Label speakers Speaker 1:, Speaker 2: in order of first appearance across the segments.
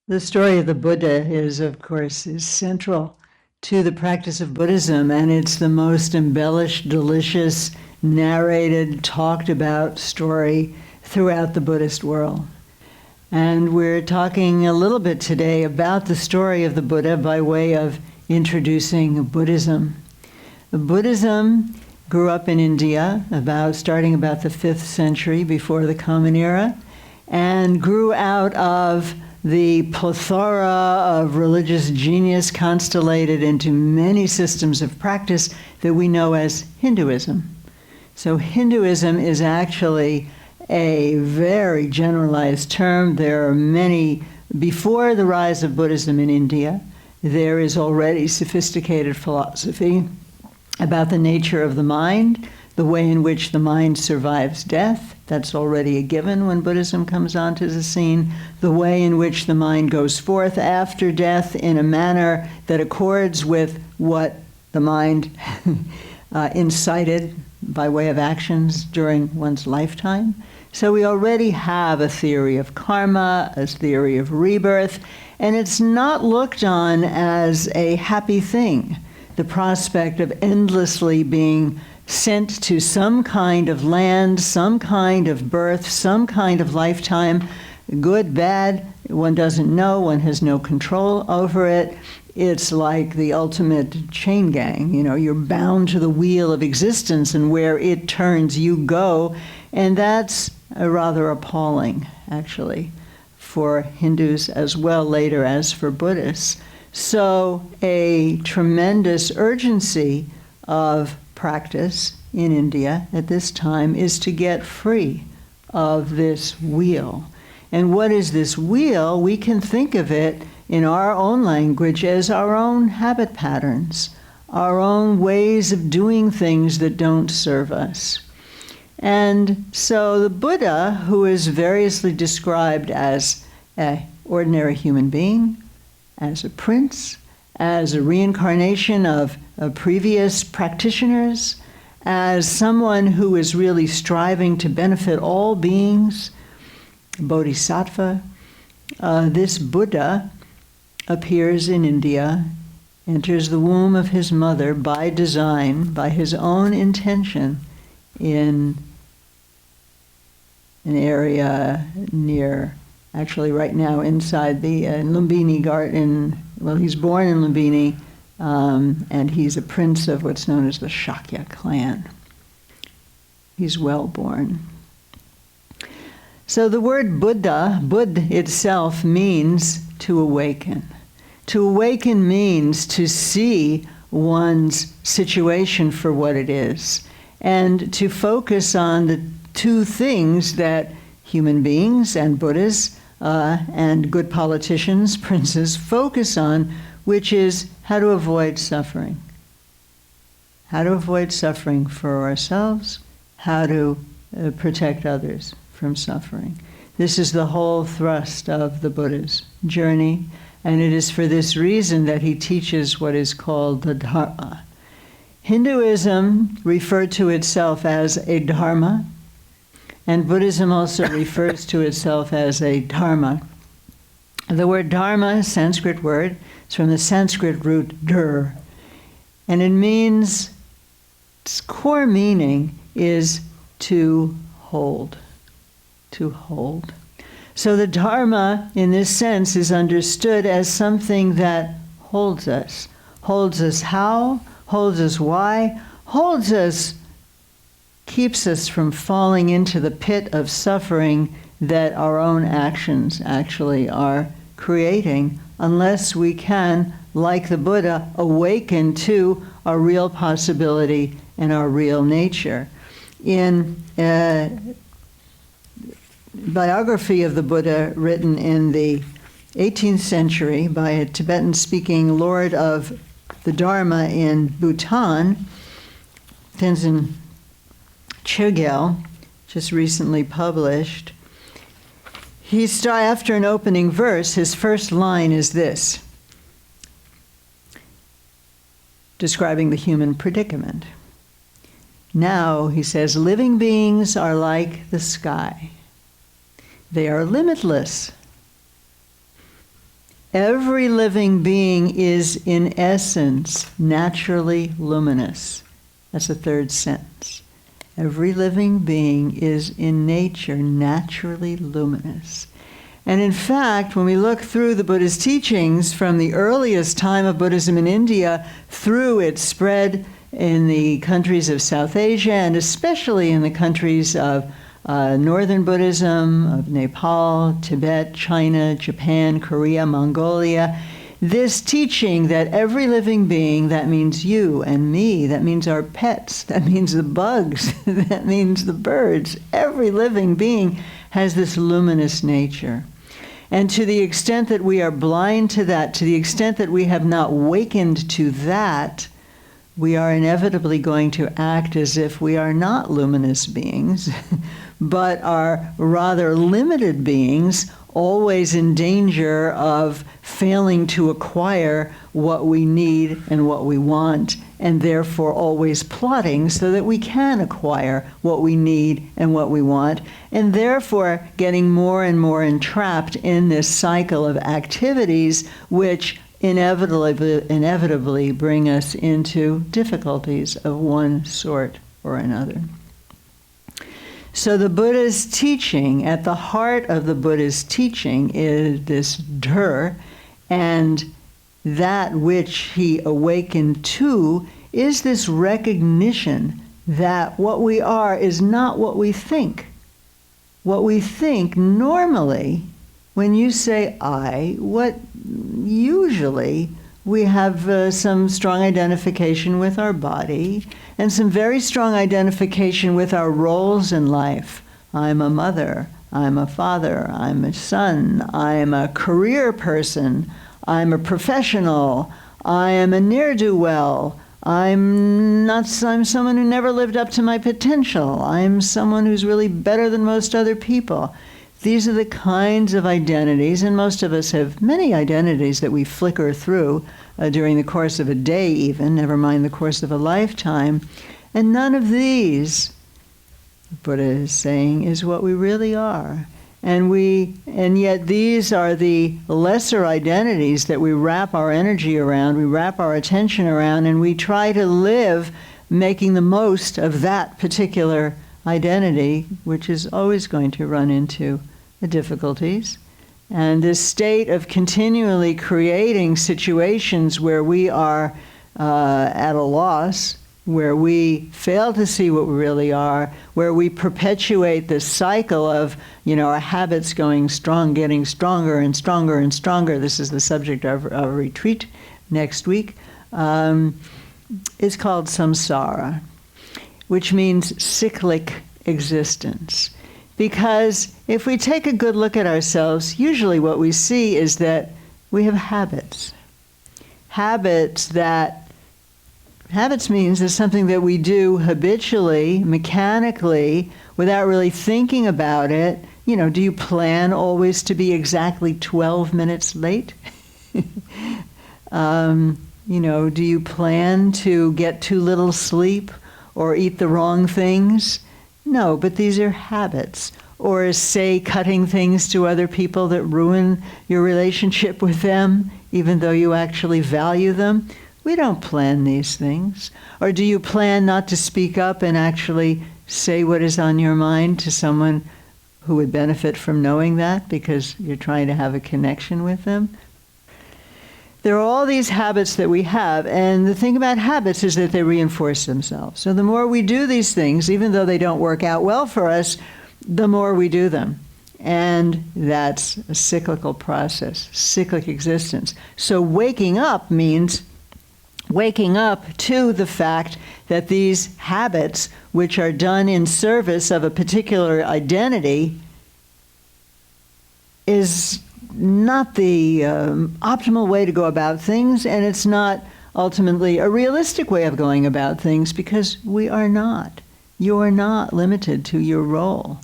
Speaker 1: The story of the Buddha is, of course, is central to the practice of Buddhism, and it's the most embellished, delicious, narrated, talked about story throughout the Buddhist world. And we're talking a little bit today about the story of the Buddha by way of introducing Buddhism. Buddhism grew up in India starting about the 5th century before the Common Era, and grew out of the plethora of religious genius constellated into many systems of practice that we know as Hinduism. So Hinduism is actually a very generalized term. There are many, before the rise of Buddhism in India, there is already sophisticated philosophy about the nature of the mind, the way in which the mind survives death. That's already a given when Buddhism comes onto the scene. The way in which the mind goes forth after death in a manner that accords with what the mind incited by way of actions during one's lifetime. So we already have a theory of karma, a theory of rebirth, and it's not looked on as a happy thing, the prospect of endlessly being sent to some kind of land, some kind of birth, some kind of lifetime, good, bad, one doesn't know, one has no control over it. It's like the ultimate chain gang, you're bound to the wheel of existence, and where it turns, you go. And that's rather appalling, actually, for Hindus as well later as for Buddhists. So a tremendous urgency of practice in India at this time is to get free of this wheel. And what is this wheel? We can think of it in our own language as our own habit patterns, our own ways of doing things that don't serve us. And so the Buddha, who is variously described as an ordinary human being, as a prince, as a reincarnation of previous practitioners, as someone who is really striving to benefit all beings, bodhisattva. This Buddha appears in India, enters the womb of his mother by design, by his own intention, in an area near, actually right now inside the Lumbini garden. Well, he's born in Lumbini, and he's a prince of what's known as the Shakya clan. He's well born. So the word Buddha, Bud itself, means to awaken. To awaken means to see one's situation for what it is, and to focus on the two things that human beings and Buddhas and good politicians, princes, focus on, which is how to avoid suffering. How to avoid suffering for ourselves, how to protect others from suffering. This is the whole thrust of the Buddha's journey, and it is for this reason that he teaches what is called the Dharma. Hinduism referred to itself as a Dharma, and Buddhism also refers to itself as a dharma. The word dharma, a Sanskrit word, is from the Sanskrit root dur, and it means, its core meaning is to hold. To hold. So the dharma, in this sense, is understood as something that holds us. Holds us how? Holds us why? Holds us, keeps us from falling into the pit of suffering that our own actions actually are creating, unless we can, like the Buddha, awaken to our real possibility and our real nature. In a biography of the Buddha written in the 18th century by a Tibetan-speaking lord of the Dharma in Bhutan, Tenzin Chogyal, just recently published, after an opening verse, his first line is this, describing the human predicament. Now, he says, living beings are like the sky. They are limitless. Every living being is, in essence, naturally luminous. That's the third sentence. Every living being is, in nature, naturally luminous. And in fact, when we look through the Buddha's teachings from the earliest time of Buddhism in India through its spread in the countries of South Asia, and especially in the countries of Northern Buddhism, of Nepal, Tibet, China, Japan, Korea, Mongolia, this teaching that every living being, that means you and me, that means our pets, that means the bugs, that means the birds, every living being has this luminous nature. And to the extent that we are blind to that, to the extent that we have not wakened to that, we are inevitably going to act as if we are not luminous beings, but are rather limited beings, always in danger of failing to acquire what we need and what we want, and therefore always plotting so that we can acquire what we need and what we want, and therefore getting more and more entrapped in this cycle of activities which inevitably bring us into difficulties of one sort or another. So the Buddha's teaching, at the heart of the Buddha's teaching is this dhur, and that which he awakened to is this recognition that what we are is not what we think. What we think normally, when you say I, what usually we have some strong identification with our body and some very strong identification with our roles in life. I'm a mother, I'm a father, I'm a son, I'm a career person, I'm a professional, I am a ne'er-do-well, I'm someone who never lived up to my potential, I'm someone who's really better than most other people. These are the kinds of identities, and most of us have many identities that we flicker through during the course of a day even, never mind the course of a lifetime. And none of these, Buddha is saying, is what we really are. And yet these are the lesser identities that we wrap our energy around, we wrap our attention around, and we try to live making the most of that particular identity, which is always going to run into the difficulties. And this state of continually creating situations where we are at a loss, where we fail to see what we really are, where we perpetuate this cycle of, our habits going strong, getting stronger and stronger and stronger. This is the subject of our retreat next week. It's called samsara, which means cyclic existence. Because if we take a good look at ourselves, usually what we see is that we have habits. Habits means it's something that we do habitually, mechanically, without really thinking about it. Do you plan always to be exactly 12 minutes late? Do you plan to get too little sleep or eat the wrong things? No, but these are habits. Or say cutting things to other people that ruin your relationship with them, even though you actually value them. We don't plan these things. Or do you plan not to speak up and actually say what is on your mind to someone who would benefit from knowing that because you're trying to have a connection with them? There are all these habits that we have, and the thing about habits is that they reinforce themselves. So the more we do these things, even though they don't work out well for us, the more we do them. And that's a cyclical process, cyclic existence. So waking up means waking up to the fact that these habits, which are done in service of a particular identity, is not the optimal way to go about things, and it's not ultimately a realistic way of going about things, because we are not. You are not limited to your role,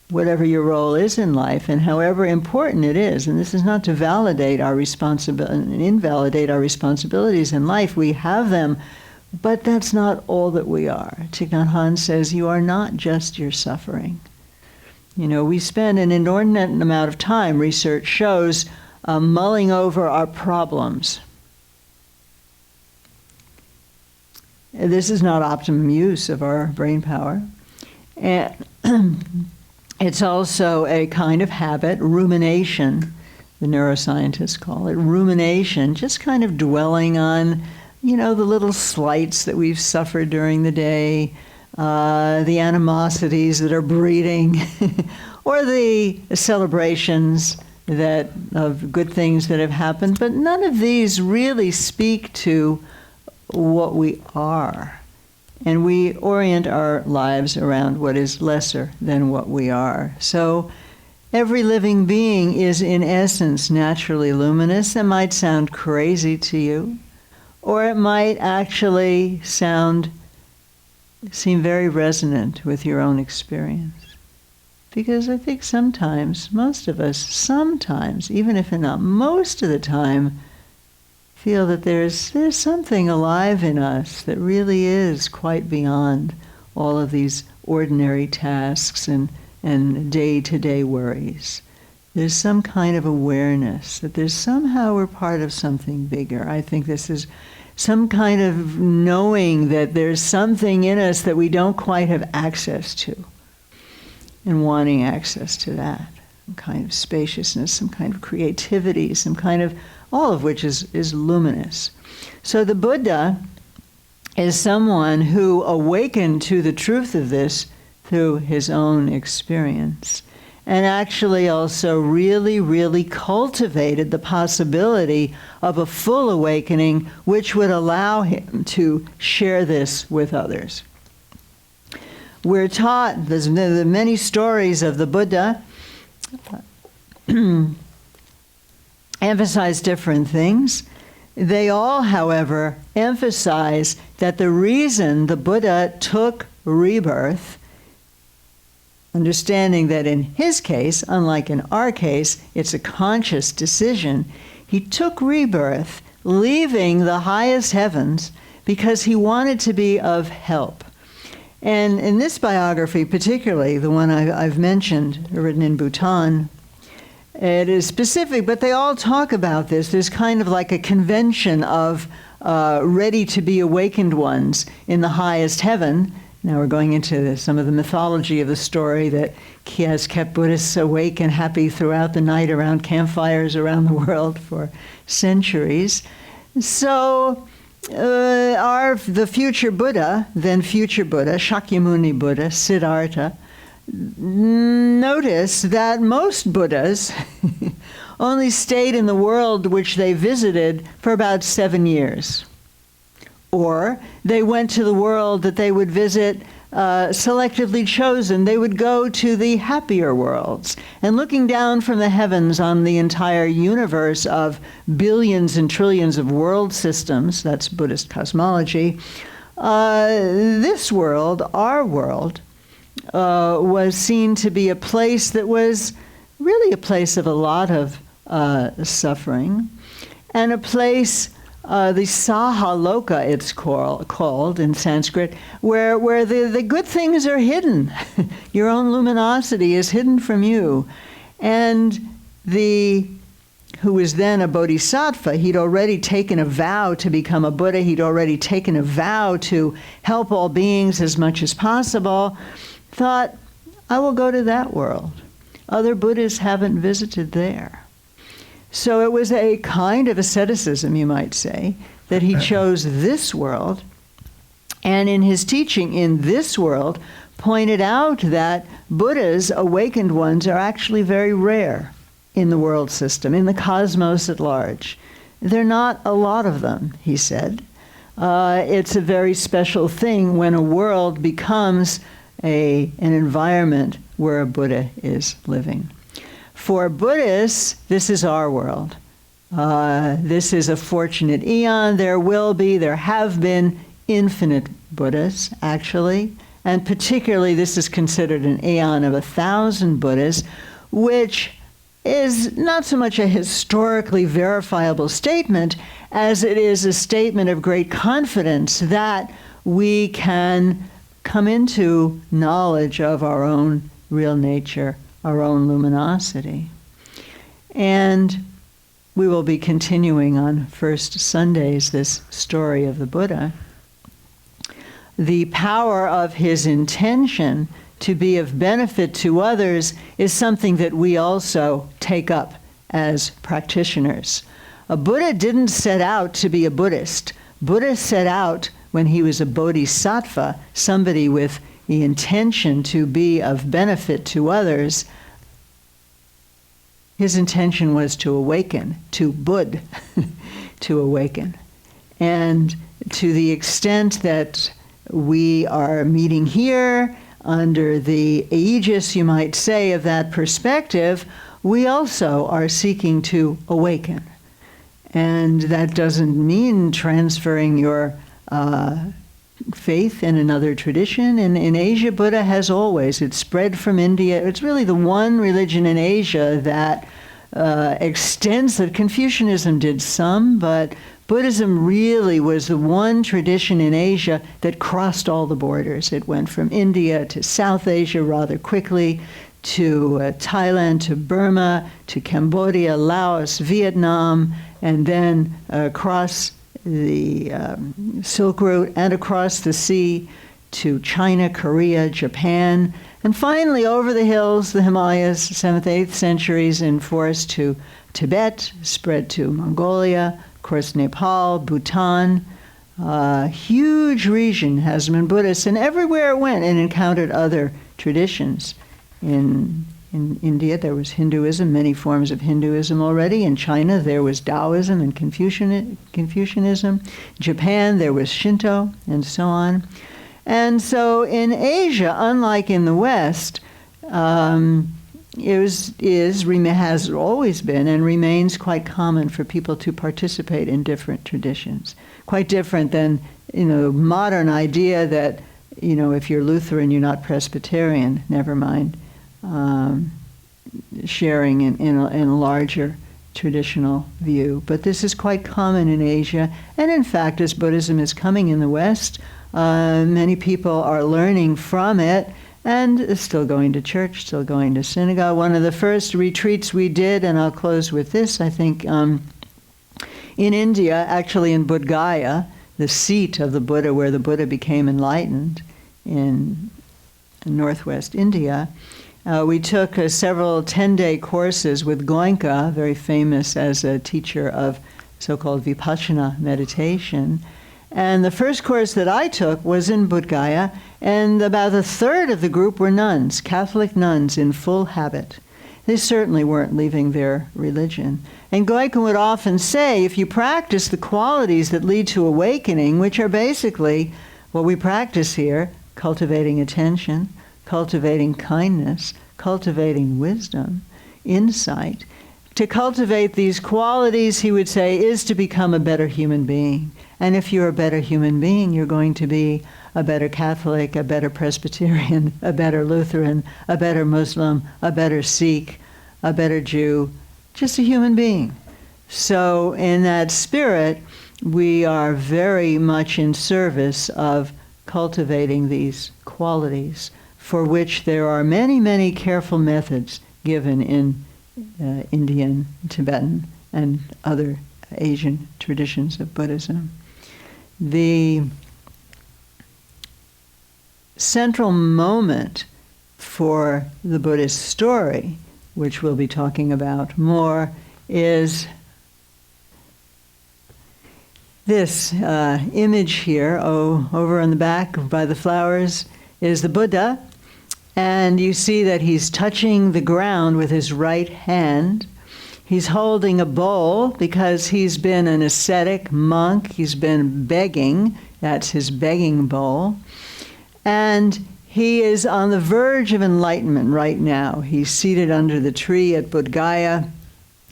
Speaker 1: whatever your role is in life, and however important it is. And this is not to validate our responsibility and invalidate our responsibilities in life. We have them, but that's not all that we are. Thich Nhat Hanh says, you are not just your suffering. We spend an inordinate amount of time, research shows, mulling over our problems. This is not optimum use of our brain power. And it's also a kind of habit, rumination, the neuroscientists call it, rumination, just kind of dwelling on, the little slights that we've suffered during the day, the animosities that are breeding, or the celebrations of good things that have happened. But none of these really speak to what we are. And we orient our lives around what is lesser than what we are. So every living being is in essence naturally luminous. That might sound crazy to you, or it might actually seem very resonant with your own experience. Because I think sometimes, most of us, even if not most of the time, feel that there's something alive in us that really is quite beyond all of these ordinary tasks and day-to-day worries. There's some kind of awareness that there's somehow we're part of something bigger. I think this is some kind of knowing that there's something in us that we don't quite have access to, and wanting access to that. Some kind of spaciousness, some kind of creativity, some kind of, all of which is luminous. So the Buddha is someone who awakened to the truth of this through his own experience, and actually also really, really cultivated the possibility of a full awakening, which would allow him to share this with others. We're taught, there's the many stories of the Buddha emphasize different things. They all, however, emphasize that the reason the Buddha took rebirth, understanding that in his case, unlike in our case, it's a conscious decision, he took rebirth, leaving the highest heavens, because he wanted to be of help. And in this biography, particularly, the one I've mentioned, written in Bhutan, it is specific, but they all talk about this. There's kind of like a convention of ready-to-be awakened ones in the highest heaven. Now we're going into some of the mythology of the story that has kept Buddhists awake and happy throughout the night around campfires around the world for centuries. So the future Buddha, then future Buddha, Shakyamuni Buddha, Siddhartha, notice that most Buddhas only stayed in the world which they visited for about 7 years. Or they went to the world that they would visit selectively chosen. They would go to the happier worlds. And looking down from the heavens on the entire universe of billions and trillions of world systems, that's Buddhist cosmology, this world, our world, was seen to be a place that was really a place of a lot of suffering, and a place, the Saha Loka it's called in Sanskrit, where the good things are hidden. Your own luminosity is hidden from you. And who was then a bodhisattva, he'd already taken a vow to become a Buddha, he'd already taken a vow to help all beings as much as possible, thought, I will go to that world. Other Buddhas haven't visited there. So it was a kind of asceticism, you might say, that he chose this world, and in his teaching in this world, pointed out that Buddhas, awakened ones, are actually very rare in the world system, in the cosmos at large. There are not a lot of them, he said. It's a very special thing when a world becomes an environment where a Buddha is living. For Buddhists, this is our world. This is a fortunate eon. There have been infinite Buddhas, actually, and particularly this is considered an eon of 1,000 Buddhas, which is not so much a historically verifiable statement as it is a statement of great confidence that we can come into knowledge of our own real nature, our own luminosity. And we will be continuing on first Sundays this story of the Buddha. The power of his intention to be of benefit to others is something that we also take up as practitioners. A Buddha didn't set out to be a Buddhist. Buddha set out, when he was a bodhisattva, somebody with the intention to be of benefit to others. His intention was to awaken, to Bud, to awaken. And to the extent that we are meeting here under the aegis, you might say, of that perspective, we also are seeking to awaken. And that doesn't mean transferring your faith in another tradition. In Asia, Buddha has always, it's spread from India. It's really the one religion in Asia that extends, that Confucianism did some, but Buddhism really was the one tradition in Asia that crossed all the borders. It went from India to South Asia rather quickly, to Thailand, to Burma, to Cambodia, Laos, Vietnam, and then across the Silk Route and across the sea to China, Korea, Japan, and finally over the hills, the Himalayas, 7th, 8th centuries, enforced to Tibet, spread to Mongolia, of course Nepal, Bhutan. Huge region has been Buddhist, and everywhere it went it encountered other traditions. In India, there was Hinduism, many forms of Hinduism already. In China, there was Taoism and Confucianism. Japan, there was Shinto, and so on. And so in Asia, unlike in the West, has always been and remains quite common for people to participate in different traditions. Quite different than, modern idea that, if you're Lutheran, you're not Presbyterian, never mind. Sharing in a larger traditional view. But this is quite common in Asia. And in fact, as Buddhism is coming in the West, many people are learning from it and still going to church, still going to synagogue. One of the first retreats we did, and I'll close with this, I think, in India, actually in Bodh Gaya, the seat of the Buddha, where the Buddha became enlightened in northwest India, we took several 10-day courses with Goenka, very famous as a teacher of so-called Vipassana meditation. And the first course that I took was in Bodh Gaya, and about a third of the group were nuns, Catholic nuns in full habit. They certainly weren't leaving their religion. And Goenka would often say, if you practice the qualities that lead to awakening, which are basically what we practice here, cultivating attention, cultivating kindness, cultivating wisdom, insight. To cultivate these qualities, he would say, is to become a better human being. And if you're a better human being, you're going to be a better Catholic, a better Presbyterian, a better Lutheran, a better Muslim, a better Sikh, a better Jew, just a human being. So in that spirit, we are very much in service of cultivating these qualities, for which there are many, many careful methods given in Indian, Tibetan, and other Asian traditions of Buddhism. The central moment for the Buddhist story, which we'll be talking about more, is this image here, over on the back by the flowers, is the Buddha. And you see that he's touching the ground with his right hand. He's holding a bowl because he's been an ascetic monk. He's been begging. That's his begging bowl. And he is on the verge of enlightenment right now. He's seated under the tree at Bodh Gaya.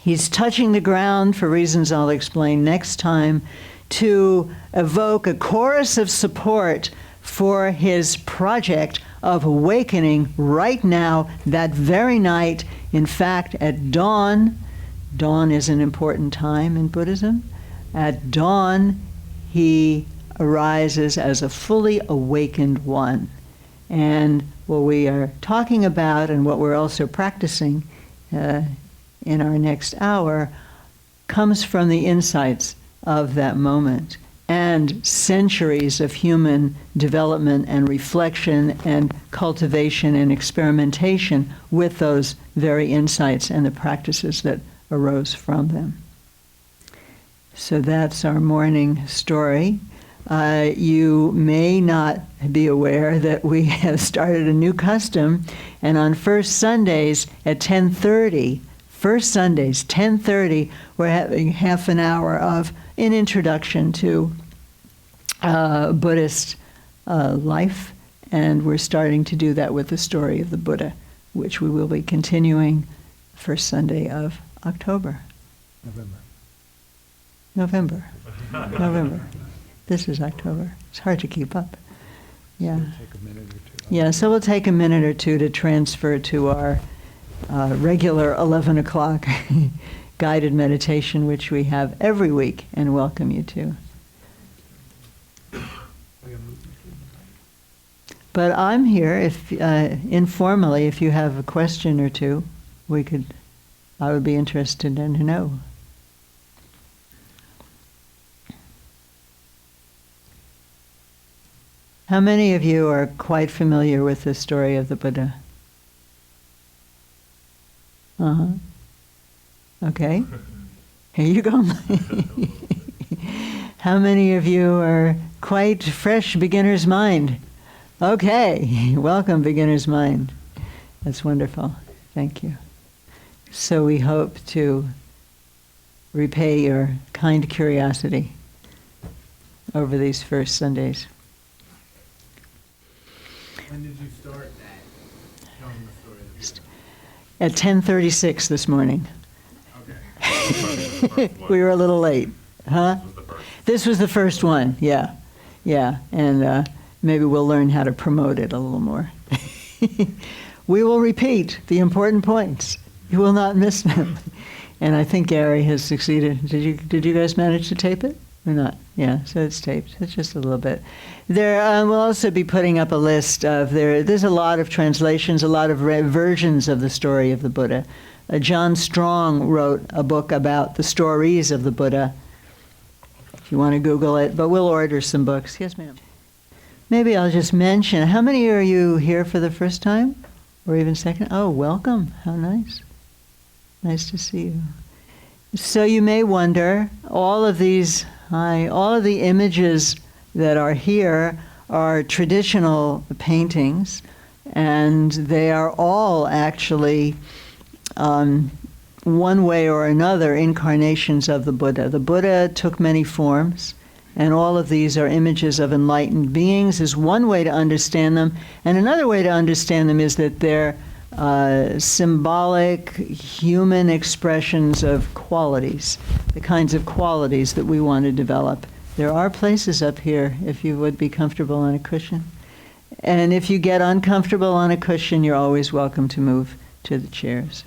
Speaker 1: He's touching the ground for reasons I'll explain next time to evoke a chorus of support for his project of awakening right now, that very night. In fact, at dawn, dawn is an important time in Buddhism. At dawn, he arises as a fully awakened one. And what we are talking about and what we're also practicing in our next hour comes from the insights of that moment and centuries of human development and reflection and cultivation and experimentation with those very insights and the practices that arose from them. So that's our morning story. You may not be aware that we have started a new custom, and on first Sundays at 10:30, first Sundays, 10:30, we're having half an hour of an introduction to Buddhist life, and we're starting to do that with the story of the Buddha, which we will be continuing first Sunday of October. November. This is October. It's hard to keep up. Yeah. Yeah, so we'll take a minute or two to transfer to our regular 11 o'clock guided meditation, which we have every week and welcome you to. But I'm here, if informally, if you have a question or two, I would be interested in to know. How many of you are quite familiar with the story of the Buddha? Okay. Here you go. How many of you are quite fresh beginner's mind? Okay. Welcome, beginner's mind. That's wonderful. Thank you. So we hope to repay your kind curiosity over these first Sundays.
Speaker 2: When did you start telling the story of the Buddha?
Speaker 1: At 10:36 this morning.
Speaker 2: Okay.
Speaker 1: We were a little late. Huh? This was the first one, yeah. Yeah, and maybe we'll learn how to promote it a little more. We will repeat the important points. You will not miss them. And I think Gary has succeeded. Did you guys manage to tape it or not? Yeah, so it's taped. It's just a little bit. We'll also be putting up a list of there's a lot of translations, a lot of versions of the story of the Buddha. John Strong wrote a book about the stories of the Buddha, if you want to Google it, but we'll order some books. Yes, ma'am. Maybe I'll just mention, how many are you here for the first time? Or even second? Oh, welcome. How nice. Nice to see you. So you may wonder, all of the images that are here are traditional paintings, and they are all actually, one way or another, incarnations of the Buddha. The Buddha took many forms, and all of these are images of enlightened beings is one way to understand them, and another way to understand them is that they're symbolic human expressions of qualities, the kinds of qualities that we want to develop. There are places up here if you would be comfortable on a cushion. And if you get uncomfortable on a cushion, you're always welcome to move to the chairs.